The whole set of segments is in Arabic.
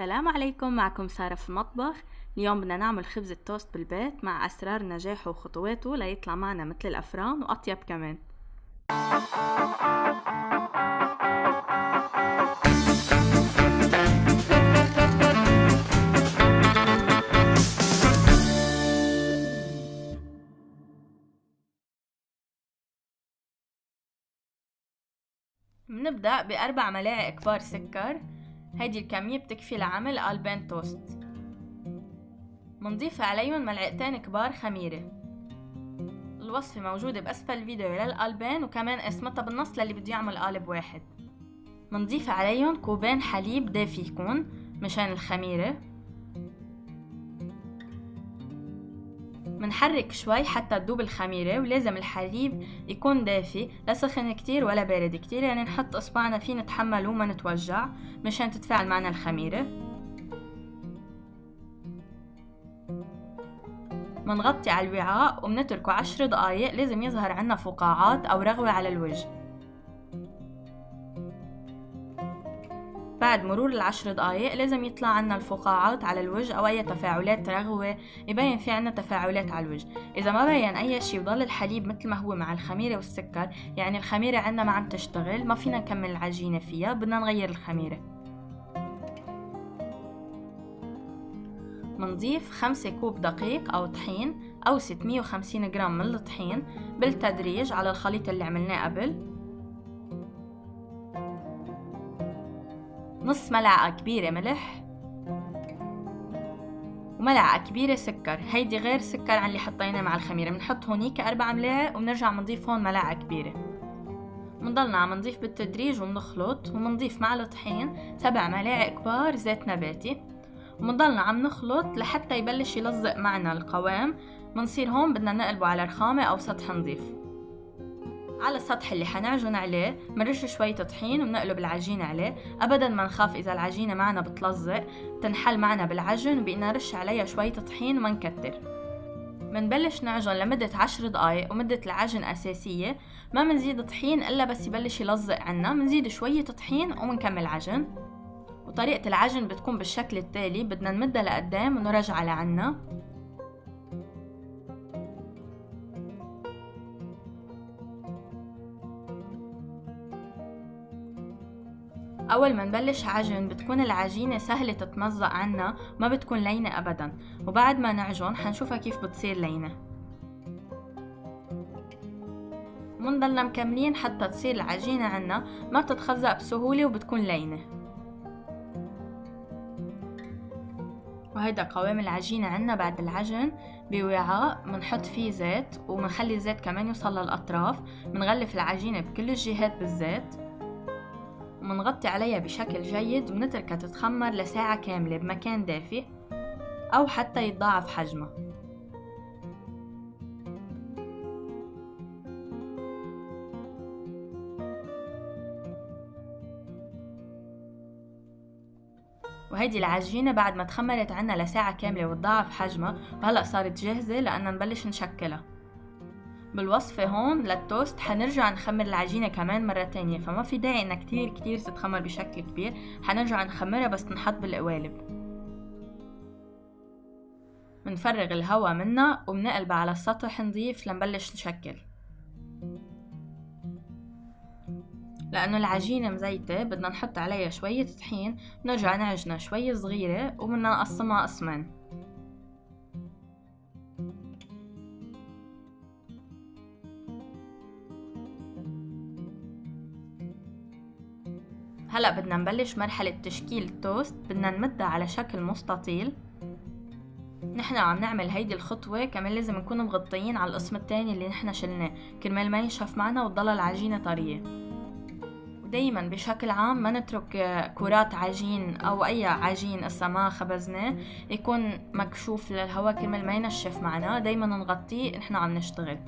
السلام عليكم، معكم سارة في المطبخ. اليوم بدنا نعمل خبز التوست بالبيت مع أسرار نجاحه وخطواته ليطلع معنا مثل الأفران وأطيب كمان. بنبدأ ب4 ملاعق كبار سكر، هيدي الكمية بتكفي لعمل قالبين توست. منضيف عليهم 2 ملعقتين كبار خميرة. الوصفة موجودة بأسفل الفيديو للقالبين وكمان اسمتها بالنص للي بده يعمل قالب واحد. منضيف عليهم 2 كوب حليب دافي يكون مشان الخميرة. منحرك شوي حتى تذوب الخميرة، ولازم الحليب يكون دافي، لا سخن كتير ولا بارد كتير، يعني نحط اصبعنا فيه نتحمل وما نتوجع مشان تتفاعل معنا الخميرة. منغطي على الوعاء ومنتركه 10 دقايق، لازم يظهر عنا فقاعات او رغوة على الوجه. بعد مرور 10 دقايق لازم يطلع عنا الفقاعات على الوجه او اي تفاعلات رغوة يبين في عنا تفاعلات على الوجه. اذا ما بين اي شي وضل الحليب مثل ما هو مع الخميرة والسكر، يعني الخميرة عنا ما عم تشتغل، ما فينا نكمل العجينة فيها، بدنا نغير الخميرة. منضيف 5 كوب دقيق او طحين او 650 جرام من الطحين بالتدريج على الخليط اللي عملناه قبل. نص ملعقة كبيرة ملح، وملعقة كبيرة سكر، هيدي غير سكر عن اللي حطيناه مع الخميرة. بنحط هونيك 4 ملاعق وبنرجع منضيف هون ملعقة كبيرة. منضلنا عم نضيف بالتدريج ومنخلط، ومنضيف مع الطحين 7 ملاعق كبار زيت نباتي، ومنضلنا عم نخلط لحتى يبلش يلزق معنا القوام. منصير هون بدنا نقلبه على رخامة أو سطح نضيف. على السطح اللي حنعجن عليه منرش شوية طحين وبنقلب العجينة عليه. أبدا ما نخاف إذا العجينة معنا بتلزق، تنحل معنا بالعجن، بقينا نرش عليها شوية طحين وما نكتر. منبلش نعجن لمدة 10 دقايق، ومدة العجن أساسية، ما منزيد طحين إلا بس يبلش يلزق عنا، منزيد شوية طحين ومنكمل عجن. وطريقة العجن بتكون بالشكل التالي، بدنا نمدها لقدام ونرجع لعنا. أول ما نبلش عجن بتكون العجينة سهلة تتمزق عنا، ما بتكون لينة أبدا، وبعد ما نعجن حنشوفها كيف بتصير لينة. منضلنا مكملين حتى تصير العجينة عنا ما بتتخزق بسهولة وبتكون لينة. وهيدا قوام العجينة عنا بعد العجن. بوعاء منحط فيه زيت ومنخلي الزيت كمان يوصل للأطراف، منغلف العجينة بكل الجهات بالزيت ومنغطي عليها بشكل جيد، ومنتركها تتخمر لساعة كاملة بمكان دافي أو حتى يتضاعف حجمها. وهيدي العجينة بعد ما تخمرت عنا لساعة كاملة وتضاعف حجمها، وهلأ صارت جاهزة لأن نبلش نشكلها. بالوصفة هون للتوست حنرجع نخمر العجينة كمان مرة تانية، فما في داعي انها كتير تتخمر بشكل كبير، حنرجع نخمرها بس نحط بالقوالب. منفرغ الهواء منها وبنقلبها على السطح نضيف لنبلش نشكل. لأنه العجينة مزيتة بدنا نحط عليها شوية طحين، نرجع نعجنها شوية صغيرة وبدنا نقسمها قسمين. هلأ بدنا نبلش مرحلة تشكيل التوست. بدنا نمدها على شكل مستطيل. نحنا عم نعمل هيدي الخطوة كمان لازم نكون مغطيين على القسم التاني اللي نحنا شلناه كرمال ما ينشف معنا وتضل العجينة طرية. ودايما بشكل عام ما نترك كرات عجين او اي عجين اسا ما خبزناه يكون مكشوف للهواء كرمال ما ينشف معنا، دايما نغطيه نحنا عم نشتغل.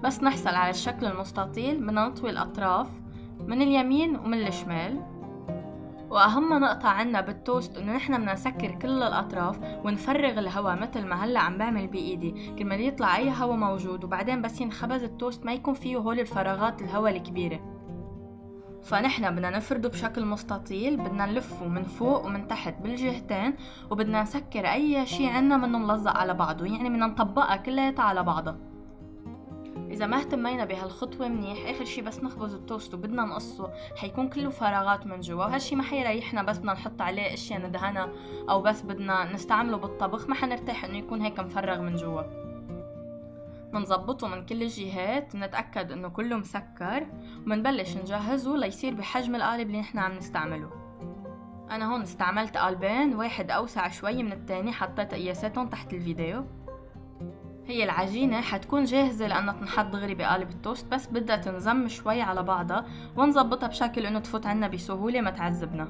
بس نحصل على الشكل المستطيل بدنا نطوي الأطراف من اليمين ومن الشمال. وأهم نقطة عنا بالتوست إنه نحن بدنا نسكر كل الأطراف ونفرغ الهواء مثل ما هلأ عم بعمل بإيدي كرمال يطلع أي هواء موجود، وبعدين بس ينخبز التوست ما يكون فيه هول الفراغات الهواء الكبيرة. فنحن بدنا نفرده بشكل مستطيل، بدنا نلفه من فوق ومن تحت بالجهتين، وبدنا نسكر أي شي عنا منه ملزق على بعضه، يعني بدنا نطبقها كلها على بعضها. إذا ما اهتمينا بهالخطوة منيح، آخر شي بس نخبز التوست وبدنا نقصه حيكون كله فراغات من جوا، وهالشي ما حيريحنا. بس بدنا نحط عليه اشياء ندهنها أو بس بدنا نستعمله بالطبخ، ما حنرتاح إنه يكون هيك مفرغ من جوا. منظبطه من كل الجهات، نتأكد إنه كله مسكر، ومنبلش نجهزه ليصير بحجم القالب اللي نحن عم نستعمله. أنا هون استعملت قالبين، واحد أوسع شوي من التاني، حطيت قياساتهم تحت الفيديو. هي العجينة حتكون جاهزة لأنها تنحط دغري بقالب التوست، بس بدها تنزم شوي على بعضها ونظبطها بشكل إنه تفوت عنا بسهولة ما تعذبنا.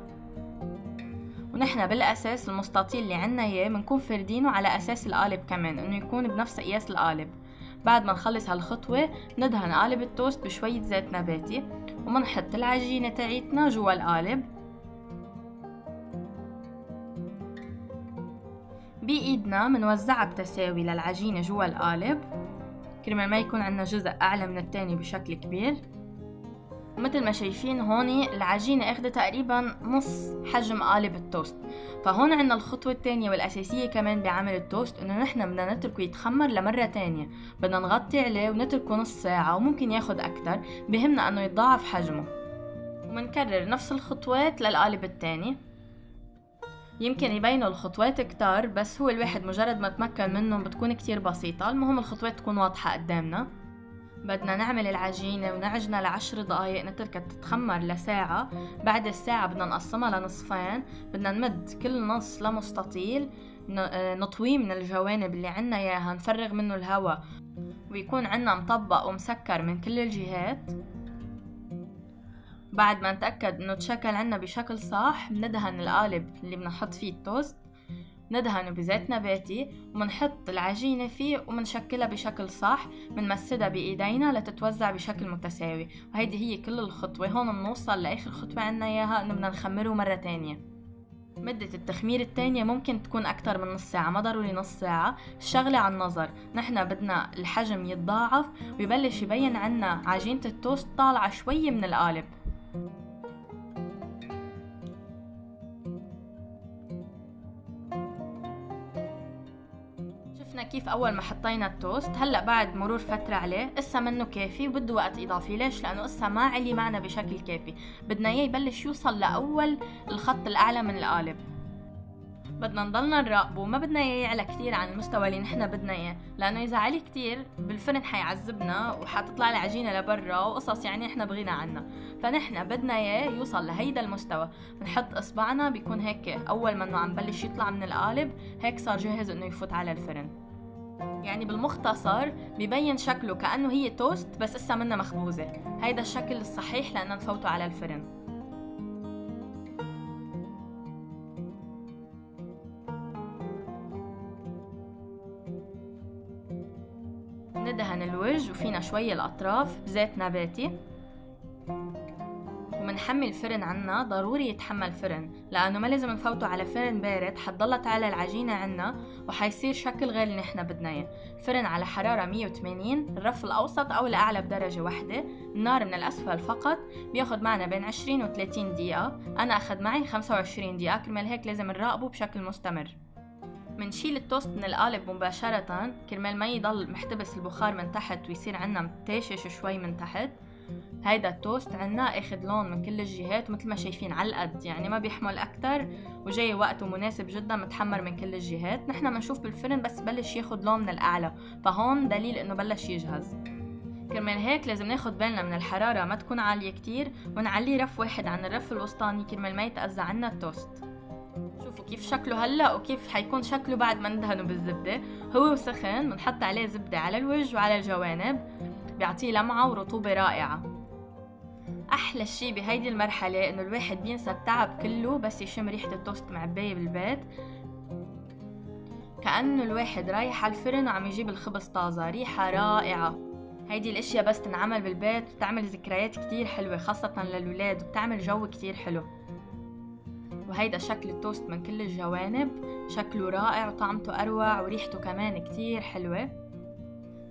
ونحن بالأساس المستطيل اللي عنا إياه بنكون فردينه على أساس القالب كمان، إنه يكون بنفس قياس القالب. بعد ما نخلص هالخطوة ندهن قالب التوست بشوية زيت نباتي، ومنحط العجينة تاعتنا جوا القالب. بإيدنا منوزعها بتساوي للعجينة جوا القالب كرمال ما يكون عنا جزء أعلى من التاني بشكل كبير. ومثل ما شايفين هوني العجينة اخذت تقريبا نص حجم قالب التوست. فهون عنا الخطوة التانية والأساسية كمان بعمل التوست، إنه نحن بدنا نتركه يتخمر لمرة تانية، بدنا نغطي عليه ونتركه نص ساعة وممكن ياخد أكتر، بهمنا إنه يتضاعف حجمه. ومنكرر نفس الخطوات للقالب التاني. يمكن يبينوا الخطوات كتار، بس هو الواحد مجرد ما تمكن منهم بتكون كتير بسيطة. المهم الخطوات تكون واضحة قدامنا. بدنا نعمل العجينة ونعجنها ل10 دقايق، نتركها تتخمر لساعة. بعد الساعة بدنا نقسمها لنصفين، بدنا نمد كل نص لمستطيل، نطويه من الجوانب اللي عنا اياها، نفرغ منه الهواء ويكون عنا مطبق ومسكر من كل الجهات. بعد ما نتأكد انه تشكل عنا بشكل صح، بندهن القالب اللي بنحط فيه التوست، ندهنه بزيت نباتي ومنحط العجينة فيه ومنشكلها بشكل صح، منمسدها بإيدينا لتتوزع بشكل متساوي. وهيدي هي كل الخطوة. هون بنوصل لآخر خطوة عنا إياها، إنه بدنا نخمره مرة تانية. مدة التخمير التانية ممكن تكون أكتر من نص ساعة، ما ضروري نص ساعة، الشغلة عن النظر. نحن بدنا الحجم يتضاعف ويبلش يبين عنا عجينة التوست طالعة شوي من القالب. كيف أول ما حطينا التوست، هلأ بعد مرور فترة عليه إسا منه كافي وبده وقت إضافي. ليش؟ لأنه إسا ما علي معنا بشكل كافي، بدنا إياه يبلش يوصل لأول الخط الأعلى من القالب. بدنا نضلنا نراقبه، ما بدنا إياه يعلى كتير عن المستوى اللي نحن بدنا إياه، لأنه إذا علي كتير بالفرن حيعذبنا وحتطلع العجينة لبرا وقصص يعني إحنا بغينا عنها. فنحن بدنا إياه يوصل لهيدا المستوى. بنحط إصبعنا بيكون هيك أول ما إنه عم بلش يطلع من القالب، هيك صار جاهز إنه يفوت على الفرن. يعني بالمختصر ببين شكله كأنه هي توست بس إسا منها مخبوزة. هيدا الشكل الصحيح لأننا نفوته على الفرن. ندهن الوجه وفينا شوي الأطراف بزيت نباتي، ومنحمل الفرن عنا. ضروري يتحمل فرن لأنه ما لازم نفوته على فرن بارد، حتضلت على العجينة عنا وحيصير شكل غير اللي نحن بدنا اياه. الفرن على حرارة 180، الرف الأوسط أو الأعلى بدرجة واحدة، النار من الأسفل فقط. بياخد معنا بين 20 و 30 دقيقة، أنا أخذ معي 25 دقيقة، كرمال هيك لازم نراقبه بشكل مستمر. منشيل التوست من القالب مباشرة كرمال ما يضل محتبس البخار من تحت ويصير عنا متاشش شوي من تحت. هيدا التوست عنا اخد لون من كل الجهات، مثل ما شايفين على القد، يعني ما بيحمل اكتر، وجاي وقته مناسب جدا، متحمر من كل الجهات. نحن منشوف بالفرن بس بلش ياخد لون من الاعلى، فهون دليل انه بلش يجهز. كرمال هيك لازم ناخد بالنا من الحرارة ما تكون عالية كتير، ونعليه رف واحد عن الرف الوسطاني كرمال ما يتأذى عنا التوست. شوفوا كيف شكله هلا وكيف حيكون شكله بعد ما ندهنه بالزبدة. هو وسخن بنحط عليه زبدة على الوجه وعلى الجوانب، بيعطيه لمعة ورطوبة رائعة. أحلى الشي بهيدي المرحلة إنه الواحد بينسى التعب كله بس يشم ريحة التوست معباية بالبيت، كأنه الواحد رايح على الفرن وعم يجيب الخبز طازة، ريحة رائعة. هيدي الاشياء بس تنعمل بالبيت بتعمل ذكريات كتير حلوة خاصة للولاد، وبتعمل جو كتير حلو. وهيدا شكل التوست من كل الجوانب، شكله رائع وطعمته أروع وريحته كمان كتير حلوة.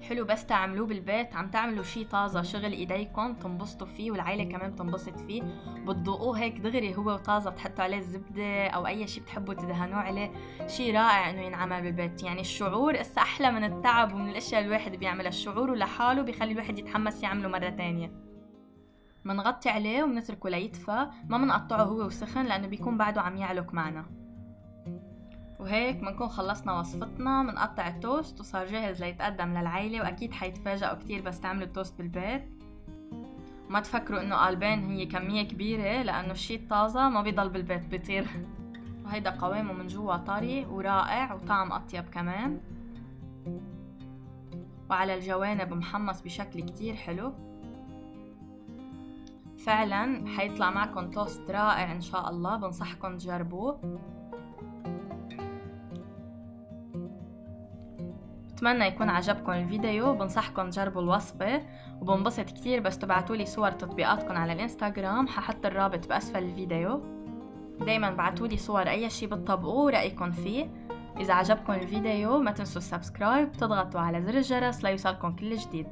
حلو بس تعملوه بالبيت، عم تعملوا شي طازة شغل ايديكم تنبسطوا فيه والعائلة كمان بتنبسط فيه. بتذوقوه هيك دغري هو وطازة، بتحطوا عليه الزبدة او اي شي بتحبوا تدهنوه عليه. شي رائع انه ينعمل بالبيت، يعني الشعور اسا احلى من التعب ومن الاشياء الواحد بيعملها. الشعور لحاله بيخلي الواحد يتحمس يعمله مرة تانية. منغطي عليه ومنتركه ليدفى، ما منقطعه هو وسخن لانه بيكون بعده عم يعلق معنا. وهيك منكون خلصنا وصفتنا. منقطع التوست وصار جاهز ليتقدم للعائلة، واكيد حيتفاجئوا كتير بس تعملوا التوست بالبيت. ما تفكروا انه قالبين هي كمية كبيرة، لانه الشي الطازة ما بيضل بالبيت بيطير. وهيدا قوامه من جوا طري ورائع وطعم اطيب كمان، وعلى الجوانب محمص بشكل كتير حلو. فعلا حيطلع معكم توست رائع ان شاء الله، بنصحكم تجربوه. بتمنى يكون عجبكم الفيديو، بنصحكم تجربوا الوصفة، وبنبسط كتير بس تبعتولي صور تطبيقاتكم على الانستغرام، ححط الرابط بأسفل الفيديو. دايما بعتولي صور اي شي بتطبقوه ورأيكم فيه. اذا عجبكم الفيديو ما تنسوا السبسكرايب، تضغطوا على زر الجرس ليوصلكم كل جديد.